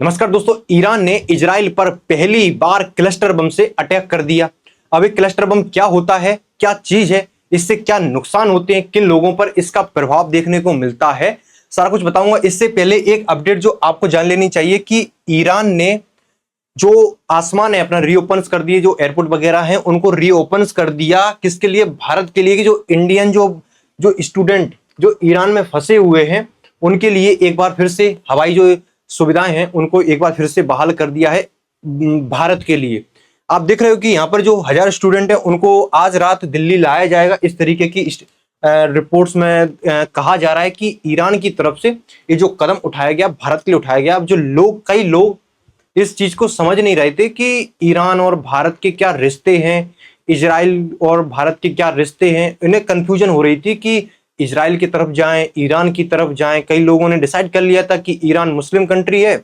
नमस्कार दोस्तों, ईरान ने इजराइल पर पहली बार क्लस्टर बम से अटैक कर दिया। अब एक क्लस्टर बम क्या होता है, क्या चीज है, इससे क्या नुकसान होते हैं, किन लोगों पर इसका प्रभाव देखने को मिलता है, सारा कुछ बताऊंगा। इससे पहले एक अपडेट जो आपको जान लेनी चाहिए कि ईरान ने जो आसमान है अपना रीओपन कर दिए, जो एयरपोर्ट वगैरह हैं उनको रीओपन कर दिया। किसके लिए? भारत के लिए, कि जो इंडियन जो स्टूडेंट जो ईरान में फंसे हुए हैं उनके लिए एक बार फिर से हवाई जो सुविधाएं हैं उनको एक बार फिर से बहाल कर दिया है भारत के लिए। आप देख रहे हो कि यहाँ पर जो 1000 स्टूडेंट हैं उनको आज रात दिल्ली लाया जाएगा। इस तरीके की रिपोर्ट्स में कहा जा रहा है कि ईरान की तरफ से ये जो कदम उठाया गया भारत के लिए उठाया गया। अब जो कई लोग इस चीज को समझ नहीं रहे थे कि ईरान और भारत के क्या रिश्ते हैं, इजराइल और भारत के क्या रिश्ते हैं। इन्हें कंफ्यूजन हो रही थी कि इजराइल की तरफ जाएं, ईरान की तरफ जाएं। कई लोगों ने डिसाइड कर लिया था कि ईरान मुस्लिम कंट्री है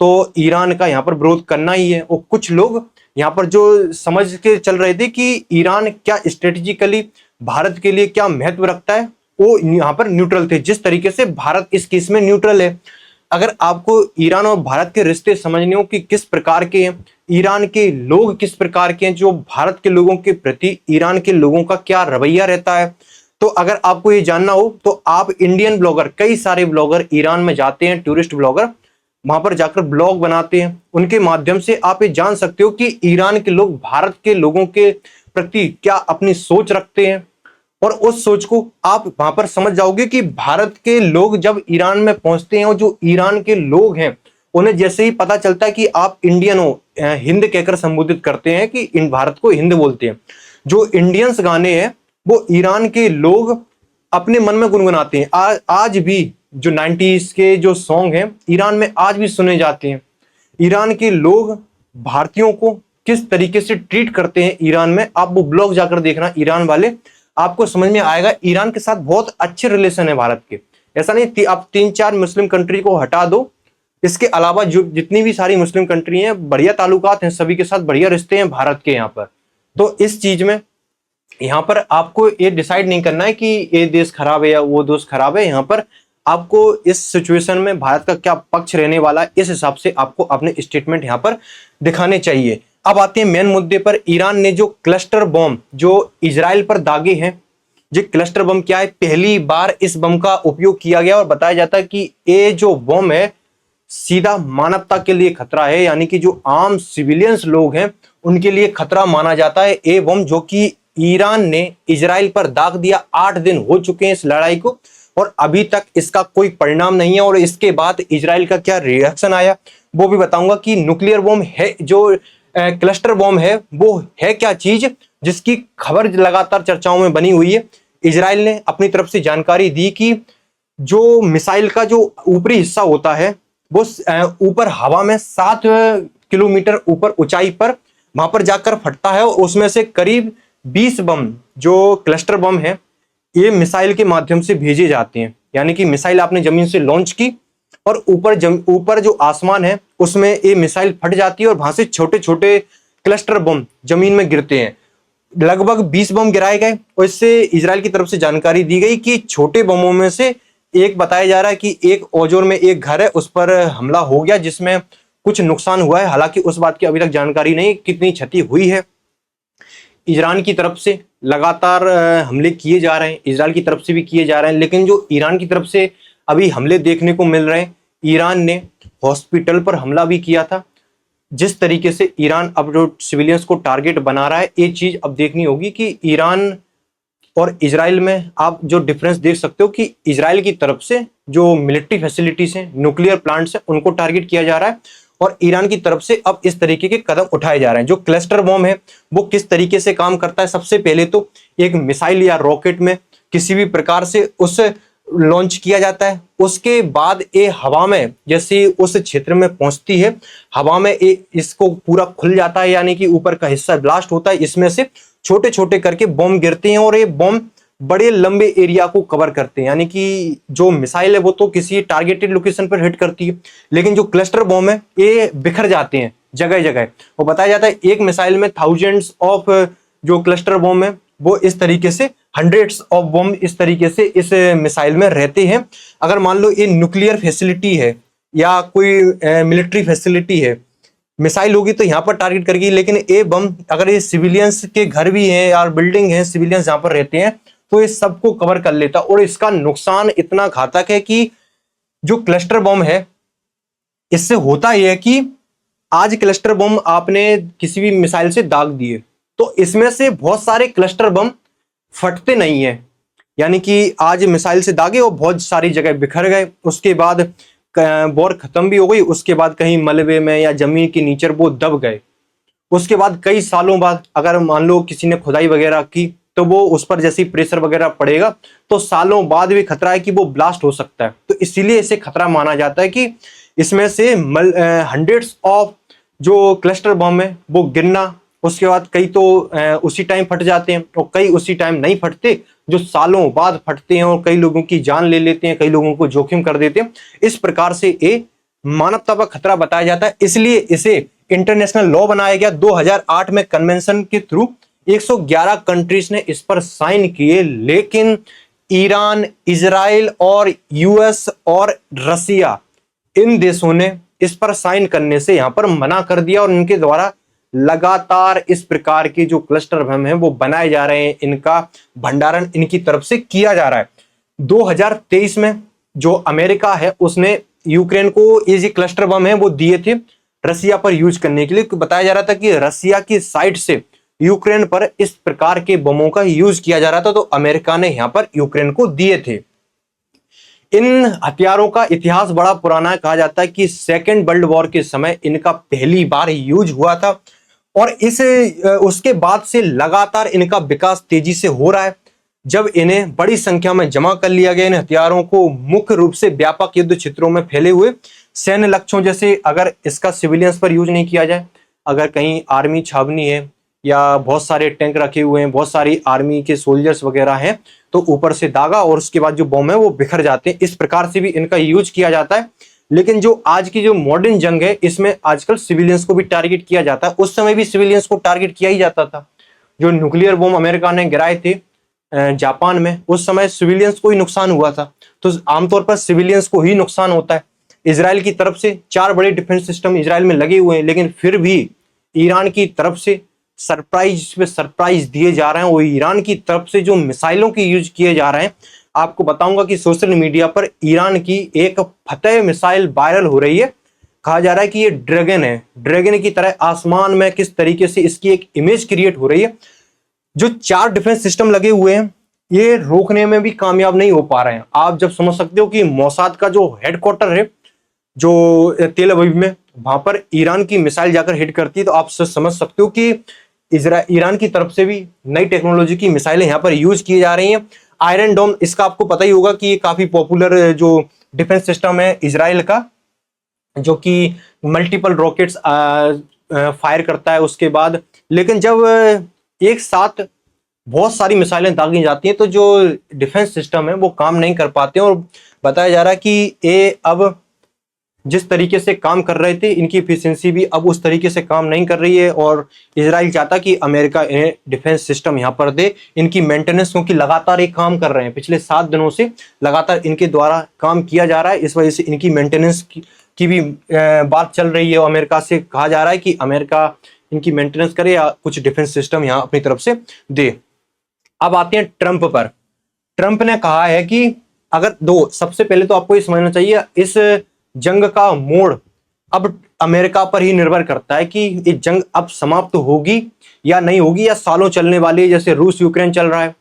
तो ईरान का यहाँ पर विरोध करना ही है। और कुछ लोग यहाँ पर जो समझ के चल रहे थे कि ईरान क्या स्ट्रेटेजिकली भारत के लिए क्या महत्व रखता है, वो यहाँ पर न्यूट्रल थे। जिस तरीके से भारत इस केस में न्यूट्रल है। अगर आपको ईरान और भारत के रिश्ते समझने हो कि किस प्रकार के हैं, ईरान के लोग किस प्रकार के हैं, जो भारत के लोगों के प्रति ईरान के लोगों का क्या रवैया रहता है, तो अगर आपको ये जानना हो तो आप इंडियन ब्लॉगर, कई सारे ब्लॉगर ईरान में जाते हैं, टूरिस्ट ब्लॉगर वहां पर जाकर ब्लॉग बनाते हैं, उनके माध्यम से आप ये जान सकते हो कि ईरान के लोग भारत के लोगों के प्रति क्या अपनी सोच रखते हैं। और उस सोच को आप वहां पर समझ जाओगे कि भारत के लोग जब ईरान में पहुंचते हैं और जो ईरान के लोग हैं उन्हें जैसे ही पता चलता है कि आप इंडियन हो, हिंद कहकर संबोधित करते हैं कि इन भारत को हिंद बोलते हैं। जो इंडियंस गाने हैं वो ईरान के लोग अपने मन में गुनगुनाते हैं। आज भी जो 90s के जो सॉन्ग हैं ईरान में आज भी सुने जाते हैं। ईरान के लोग भारतीयों को किस तरीके से ट्रीट करते हैं ईरान में, आप वो ब्लॉग जाकर देखना ईरान वाले, आपको समझ में आएगा। ईरान के साथ बहुत अच्छे रिलेशन है भारत के। ऐसा नहीं आप 3-4 मुस्लिम कंट्री को हटा दो, इसके अलावा जो जितनी भी सारी मुस्लिम कंट्री हैं बढ़िया ताल्लुकात हैं, सभी के साथ बढ़िया रिश्ते हैं भारत के यहाँ पर। तो इस चीज में यहाँ पर आपको ये डिसाइड नहीं करना है कि ये देश खराब है या वो देश खराब है। यहाँ पर आपको इस सिचुएशन में भारत का क्या पक्ष रहने वाला है, इस हिसाब से आपको अपने स्टेटमेंट यहाँ पर दिखाने चाहिए। अब आते हैं मेन मुद्दे पर। ईरान ने जो क्लस्टर बम जो इजराइल पर दागे हैं, ये क्लस्टर बम क्या है? पहली बार इस बम का उपयोग किया गया और बताया जाता है कि ये जो बम है सीधा मानवता के लिए खतरा है, यानी कि जो आम सिविलियंस लोग हैं उनके लिए खतरा माना जाता है ये बम, जो कि ईरान ने इजराइल पर दाग दिया। 8 दिन हो चुके हैं इस लड़ाई को और अभी तक इसका कोई परिणाम नहीं है। और इसके बाद इजराइल का क्या रिएक्शन आया वो भी बताऊंगा कि न्यूक्लियर बम है, जो क्लस्टर बम है वो है क्या चीज, जिसकी खबर लगातार चर्चाओं में बनी हुई है। इजराइल ने अपनी तरफ से जानकारी दी कि जो मिसाइल का जो ऊपरी हिस्सा होता है वो ऊपर हवा में 7 किलोमीटर ऊपर ऊंचाई पर वहां पर जाकर फटता है। और उसमें से करीब 20 बम जो क्लस्टर बम है ये मिसाइल के माध्यम से भेजे जाते हैं। यानी कि मिसाइल आपने जमीन से लॉन्च की और ऊपर जो आसमान है उसमें ये मिसाइल फट जाती है और वहां से छोटे छोटे क्लस्टर बम जमीन में गिरते हैं। लगभग 20 बम गिराए गए और इससे इजराइल की तरफ से जानकारी दी गई कि छोटे बमों में से एक बताया जा रहा है कि एक ओजोर में एक घर है उस पर हमला हो गया जिसमें कुछ नुकसान हुआ है। हालांकि उस बात की अभी तक जानकारी नहीं कितनी क्षति हुई है। ईरान की तरफ से लगातार हमले किए जा रहे हैं, इजराइल की तरफ से भी किए जा रहे हैं, लेकिन जो ईरान की तरफ से अभी हमले देखने को मिल रहे हैं, ईरान ने हॉस्पिटल पर हमला भी किया था। जिस तरीके से ईरान अब जो सिविलियंस को टारगेट बना रहा है, ये चीज अब देखनी होगी कि ईरान और इजराइल में आप जो डिफरेंस देख सकते हो कि इजराइल की तरफ से जो मिलिट्री फैसिलिटीज हैं, न्यूक्लियर प्लांट्स हैं, उनको टारगेट किया जा रहा है और ईरान की तरफ से अब इस तरीके के कदम उठाए जा रहे हैं। जो क्लस्टर बम है वो किस तरीके से काम करता है? सबसे पहले तो एक मिसाइल या रॉकेट में किसी भी प्रकार से उसे लॉन्च किया जाता है। उसके बाद ये हवा में जैसे उस क्षेत्र में पहुंचती है, हवा में इसको पूरा खुल जाता है, यानी कि ऊपर का हिस्सा ब्लास्ट होता है, इसमें से छोटे छोटे करके बम गिरते हैं और ये बम बड़े लंबे एरिया को कवर करते हैं। यानी कि जो मिसाइल है वो तो किसी टारगेटेड लोकेशन पर हिट करती है, लेकिन जो क्लस्टर बम है ये बिखर जाते हैं जगह जगह। वो बताया जाता है एक मिसाइल में थाउजेंड्स ऑफ जो क्लस्टर बम है वो इस तरीके से हंड्रेड्स ऑफ बम इस तरीके से इस मिसाइल में रहते हैं। अगर मान लो ये न्यूक्लियर फैसिलिटी है, या कोई मिलिट्री फैसिलिटी है, मिसाइल होगी तो यहाँ पर टारगेट करेगी। लेकिन ये बम अगर ये सिविलियंस के घर भी हैं या बिल्डिंग है, सिविलियंस जहाँ पर रहते हैं, तो ये सबको कवर कर लेता। और इसका नुकसान इतना घातक है कि जो क्लस्टर बम है, इससे होता यह है कि आज क्लस्टर बम आपने किसी भी मिसाइल से दाग दिए तो इसमें से बहुत सारे क्लस्टर बम फटते नहीं है, यानी कि आज मिसाइल से दागे और बहुत सारी जगह बिखर गए, उसके बाद वॉर खत्म भी हो गई, उसके बाद कहीं मलबे में या जमीन के नीचे वो दब गए। उसके बाद कई सालों बाद अगर मान लो किसी ने खुदाई वगैरह की तो वो उस पर जैसे प्रेशर वगैरह पड़ेगा तो सालों बाद भी खतरा है कि वो ब्लास्ट हो सकता है। तो इसीलिए इसे खतरा माना जाता है कि इसमें से हंड्रेड्स ऑफ जो क्लस्टर बम है वो गिरना, उसके बाद कई तो उसी टाइम फट जाते हैं और कई उसी टाइम नहीं फटते, जो सालों बाद फटते हैं और कई लोगों की जान ले लेते हैं, कई लोगों को जोखिम कर देते हैं। इस प्रकार से ये मानवता पर खतरा बताया जाता है, इसलिए इसे इंटरनेशनल लॉ बनाया गया 2008 में कन्वेंशन के थ्रू। 111 कंट्रीज ने इस पर साइन किए, लेकिन ईरान, इजराइल और यूएस और रसिया, इन देशों ने इस पर साइन करने से यहां पर मना कर दिया और इनके द्वारा लगातार इस प्रकार के जो क्लस्टर बम हैं वो बनाए जा रहे हैं, इनका भंडारण इनकी तरफ से किया जा रहा है। 2023 में जो अमेरिका है उसने यूक्रेन को ये जो क्लस्टर बम है वो दिए थे रसिया पर यूज करने के लिए। बताया जा रहा था कि रसिया की साइड से यूक्रेन पर इस प्रकार के बमों का यूज किया जा रहा था, तो अमेरिका ने यहां पर यूक्रेन को दिए थे। इन हथियारों का इतिहास बड़ा पुराना है, कहा जाता है कि सेकेंड वर्ल्ड वॉर के समय इनका पहली बार यूज हुआ था और उसके बाद से लगातार इनका विकास तेजी से हो रहा है। जब इन्हें बड़ी संख्या में जमा कर लिया गया, इन हथियारों को मुख्य रूप से व्यापक युद्ध क्षेत्रों में फैले हुए सैन्य लक्ष्यों, जैसे अगर इसका सिविलियंस पर यूज नहीं किया जाए, अगर कहीं आर्मी छावनी है या बहुत सारे टैंक रखे हुए हैं, बहुत सारी आर्मी के सोल्जर्स वगैरह हैं, तो ऊपर से दागा और उसके बाद जो बम है वो बिखर जाते हैं, इस प्रकार से भी इनका यूज किया जाता है। लेकिन जो आज की जो मॉडर्न जंग है इसमें आजकल सिविलियंस को भी टारगेट किया जाता है, उस समय भी सिविलियंस को टारगेट किया ही जाता था। जो न्यूक्लियर बम अमेरिका ने गिराए थे जापान में, उस समय सिविलियंस को ही नुकसान हुआ था, तो आमतौर पर सिविलियंस को ही नुकसान होता है। इजराइल की तरफ से 4 बड़े डिफेंस सिस्टम इजराइल में लगे हुए हैं, लेकिन फिर भी ईरान की तरफ से सरप्राइज पे सरप्राइज दिए जा रहे हैं। वो ईरान की तरफ से जो मिसाइलों के यूज किए जा रहे हैं, आपको बताऊंगा कि सोशल मीडिया पर ईरान की एक फतेह मिसाइल वायरल हो रही है। कहा जा रहा है कि ये ड्रैगन है, ड्रैगन की तरह आसमान में किस तरीके से इसकी एक इमेज क्रिएट हो रही है। जो 4 डिफेंस सिस्टम लगे हुए हैं ये रोकने में भी कामयाब नहीं हो पा रहे हैं। आप जब समझ सकते हो कि मोसाद का जो हेडक्वार्टर है जो तेल अवीव में, वहां पर ईरान की मिसाइल जाकर हिट करती है, तो आप समझ सकते हो कि ईरान की तरफ से भी नई टेक्नोलॉजी की मिसाइलें यहां पर यूज की जा रही हैं। आयरन डोम, इसका आपको पता ही होगा कि ये काफी पॉपुलर जो डिफेंस सिस्टम है इजराइल का, जो कि मल्टीपल रॉकेट्स फायर करता है उसके बाद। लेकिन जब एक साथ बहुत सारी मिसाइलें दागी जाती हैं तो जो डिफेंस सिस्टम है वो काम नहीं कर पाते हैं, और बताया जा रहा है कि ये अब जिस तरीके से काम कर रहे थे इनकी एफिशिएंसी भी अब उस तरीके से काम नहीं कर रही है। और इजराइल चाहता कि अमेरिका इन्हें डिफेंस सिस्टम यहाँ पर दे, इनकी मेंटेनेंस, क्योंकि लगातार एक काम कर रहे हैं, पिछले 7 दिनों से लगातार इनके द्वारा काम किया जा रहा है, इस वजह से इनकी मेंटेनेंस की भी बात चल रही है। अमेरिका से कहा जा रहा है कि अमेरिका इनकी मेंटेनेंस करे या कुछ डिफेंस सिस्टम यहाँ अपनी तरफ से दे। अब आते हैं ट्रंप पर। ट्रंप ने कहा है कि अगर सबसे पहले तो आपको ये समझना चाहिए, इस जंग का मोड़ अब अमेरिका पर ही निर्भर करता है कि ये जंग अब समाप्त होगी या नहीं होगी, या सालों चलने वाली है, जैसे रूस यूक्रेन चल रहा है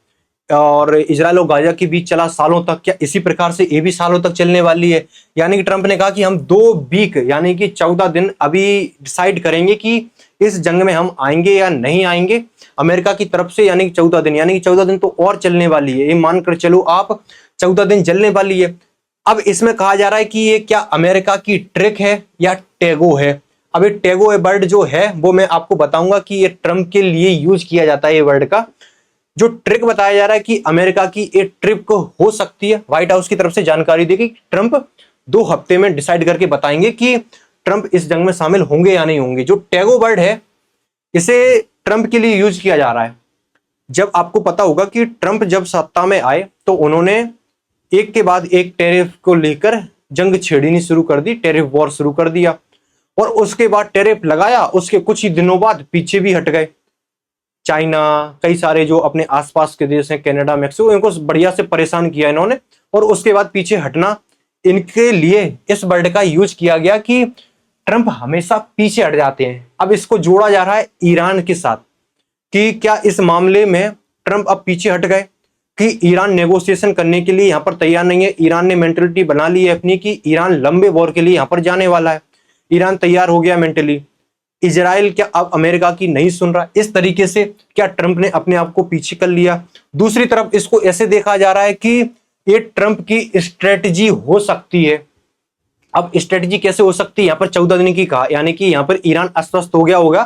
और इजराइल और गाजा के बीच चला सालों तक, क्या इसी प्रकार से ये भी सालों तक चलने वाली है। यानी कि ट्रंप ने कहा कि हम 2 वीक यानी कि 14 दिन अभी डिसाइड करेंगे कि इस जंग में हम आएंगे या नहीं आएंगे अमेरिका की तरफ से, यानी कि 14 दिन, यानी कि 14 दिन तो और चलने वाली है, ये मानकर चलो आप 14 दिन चलने वाली है। अब इसमें कहा जा रहा है कि ये क्या अमेरिका की ट्रिक है या टैगो है। अब ये टैगो वर्ड जो है वो मैं आपको बताऊंगा कि ये ट्रंप के लिए यूज किया जाता है। ये वर्ड का जो ट्रिक बताया जा रहा है कि अमेरिका की ये ट्रिक हो सकती है, व्हाइट हाउस की तरफ से जानकारी दी कि ट्रंप 2 हफ्ते में डिसाइड करके बताएंगे कि ट्रंप इस जंग में शामिल होंगे या नहीं होंगे। जो टैगो वर्ड है इसे ट्रंप के लिए यूज किया जा रहा है। जब आपको पता होगा कि ट्रंप जब सत्ता में आए तो उन्होंने एक के बाद एक टैरिफ को लेकर जंग छेड़नी शुरू कर दी, टेरिफ वॉर शुरू कर दिया। और उसके बाद टेरिफ लगाया, उसके कुछ ही दिनों बाद पीछे भी हट गए। चाइना, कई सारे जो अपने आसपास के देश हैं, कनाडा, मैक्सिको, इनको बढ़िया से परेशान किया इन्होंने। और उसके बाद पीछे हटना इनके लिए इस वर्ड का यूज किया गया कि ट्रंप हमेशा पीछे हट जाते हैं। अब इसको जोड़ा जा रहा है ईरान के साथ कि क्या इस मामले में ट्रंप अब पीछे हट गए कि ईरान नेगोशिएशन करने के लिए यहां पर तैयार नहीं है। ईरान ने मेंटलिटी बना ली है अपनी कि ईरान लंबे वॉर के लिए यहां पर जाने वाला है। ईरान तैयार हो गया मेंटली। इजराइल क्या अब अमेरिका की नहीं सुन रहा? इस तरीके से क्या ट्रंप ने अपने आप को पीछे कर लिया? दूसरी तरफ इसको ऐसे देखा जा रहा है कि ये ट्रंप की स्ट्रेटजी हो सकती है। अब स्ट्रेटजी कैसे हो सकती है? यहां पर 14 दिन की कहा, यानी कि यहां पर ईरान आश्वस्त हो गया होगा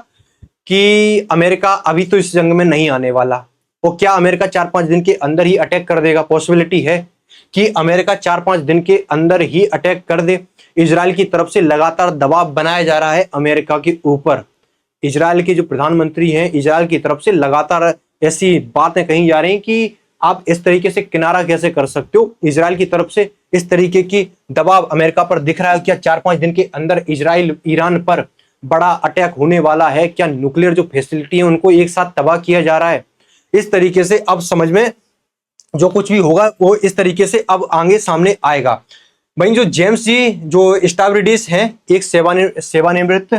कि अमेरिका अभी तो इस जंग में नहीं आने वाला। और क्या अमेरिका 4-5 दिन के अंदर ही अटैक कर देगा? पॉसिबिलिटी है कि अमेरिका 4-5 दिन के अंदर ही अटैक कर दे। इजराइल की तरफ से लगातार दबाव बनाया जा रहा है अमेरिका के ऊपर। इजराइल के जो प्रधानमंत्री हैं, इजराइल की तरफ से लगातार ऐसी बातें कही जा रही हैं कि आप इस तरीके से किनारा कैसे कर सकते हो। इजराइल की तरफ से इस तरीके की दबाव अमेरिका पर दिख रहा है। क्या 4-5 दिन के अंदर इजराइल ईरान पर बड़ा अटैक होने वाला है? क्या न्यूक्लियर जो फैसिलिटी है उनको एक साथ तबाह किया जा रहा है? इस तरीके से अब समझ में जो कुछ भी होगा वो इस तरीके से अब आगे सामने आएगा। भाई जो जेम्स जी जो स्टावरिडिस हैं, एक सेवानिवृत्त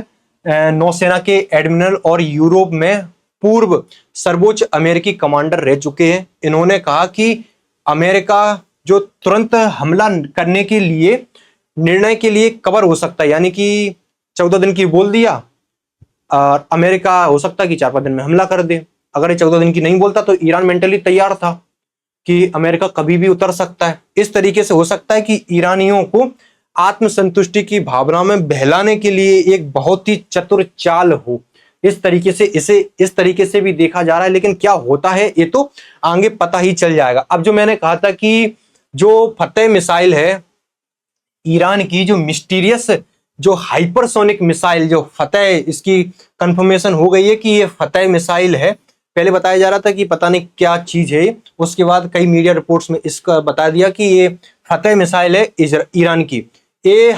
नौसेना के एडमिरल और यूरोप में पूर्व सर्वोच्च अमेरिकी कमांडर रह चुके हैं। इन्होंने कहा कि अमेरिका जो तुरंत हमला करने के लिए निर्णय के लिए कवर हो सकता है, यानी कि 14 दिन की बोल दिया और अमेरिका हो सकता है कि 4-5 दिन में हमला कर दे। अगर ये 14 दिन की नहीं बोलता तो ईरान मेंटली तैयार था कि अमेरिका कभी भी उतर सकता है। इस तरीके से हो सकता है कि ईरानियों को आत्मसंतुष्टि की भावना में बहलाने के लिए एक बहुत ही चतुर चाल हो। इस तरीके से इसे इस तरीके से भी देखा जा रहा है। लेकिन क्या होता है ये तो आगे पता ही चल जाएगा। अब जो मैंने कहा था कि जो फतेह मिसाइल है ईरान की, जो मिस्टीरियस जो हाइपरसोनिक मिसाइल जो फतेह, इसकी कंफर्मेशन हो गई है कि ये फतेह मिसाइल है। पहले बताया जा रहा था कि पता नहीं क्या चीज है, उसके बाद कई मीडिया रिपोर्ट्स में इसका बता दिया कि ये फतेह मिसाइल है ईरान की। ये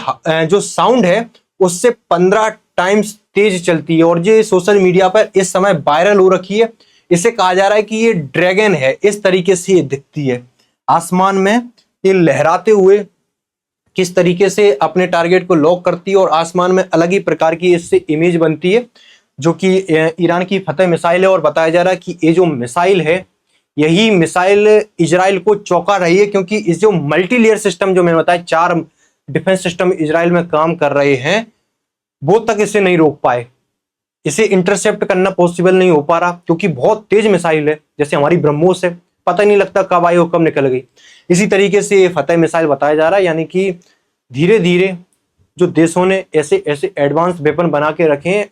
जो साउंड है उससे 15 टाइम्स तेज चलती है और ये सोशल मीडिया पर इस समय वायरल हो रखी है। इसे कहा जा रहा है कि ये ड्रैगन है। इस तरीके से ये दिखती है आसमान में, ये लहराते हुए किस तरीके से अपने टारगेट को लॉक करती है और आसमान में अलग ही प्रकार की इससे इमेज बनती है, जो कि ईरान की फतेह मिसाइल है। और बताया जा रहा है कि ये जो मिसाइल है यही मिसाइल इजराइल को चौंका रही है, क्योंकि इस जो मल्टी लेयर सिस्टम जो मैंने बताया 4 डिफेंस सिस्टम इजराइल में काम कर रहे हैं, वो तक इसे नहीं रोक पाए। इसे इंटरसेप्ट करना पॉसिबल नहीं हो पा रहा क्योंकि बहुत तेज मिसाइल है। जैसे हमारी ब्रह्मोस है, पता नहीं लगता कब आई और कब निकल गई। इसी तरीके से ये फतेह मिसाइल बताया जा रहा है, यानी कि धीरे धीरे जो देशों ने ऐसे ऐसे एडवांस वेपन बना के रखे हैं।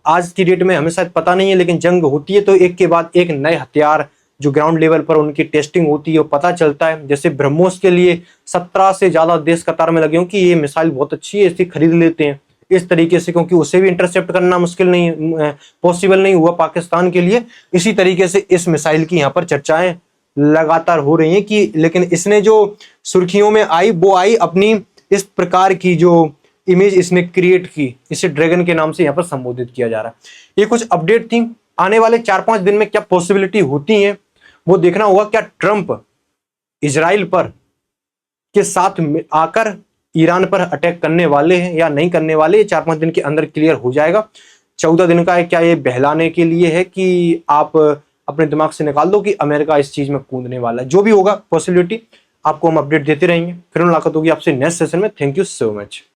आज की डेट में हमें शायद पता नहीं है, लेकिन जंग होती है तो एक के बाद एक नए हथियार जो ग्राउंड लेवल पर उनकी टेस्टिंग होती है वो पता चलता है। जैसे ब्रह्मोस के लिए 17 से ज्यादा देश कतार में लगे हों कि ये मिसाइल बहुत अच्छी है, इसे खरीद लेते हैं इस तरीके से, क्योंकि उसे भी इंटरसेप्ट करना मुश्किल नहीं, पॉसिबल नहीं हुआ पाकिस्तान के लिए। इसी तरीके से इस मिसाइल की यहाँ पर चर्चाएं लगातार हो रही हैं कि, लेकिन इसने जो सुर्खियों में आई वो आई अपनी इस प्रकार की जो इमेज इसने क्रिएट की, इसे ड्रैगन के नाम से यहाँ पर संबोधित किया जा रहा है। ये कुछ अपडेट थी। आने वाले 4-5 दिन में क्या पॉसिबिलिटी होती है वो देखना होगा। क्या ट्रंप इजराइल पर के साथ आकर ईरान पर अटैक करने वाले हैं या नहीं करने वाले, ये 4-5 दिन के अंदर क्लियर हो जाएगा। 14 दिन का है, क्या ये बहलाने के लिए है कि आप अपने दिमाग से निकाल दो कि अमेरिका इस चीज में कूदने वाला है? जो भी होगा पॉसिबिलिटी आपको हम अपडेट देते रहेंगे। फिर मुलाकात होगी आपसे नेक्स्ट सेशन में। Thank you so much.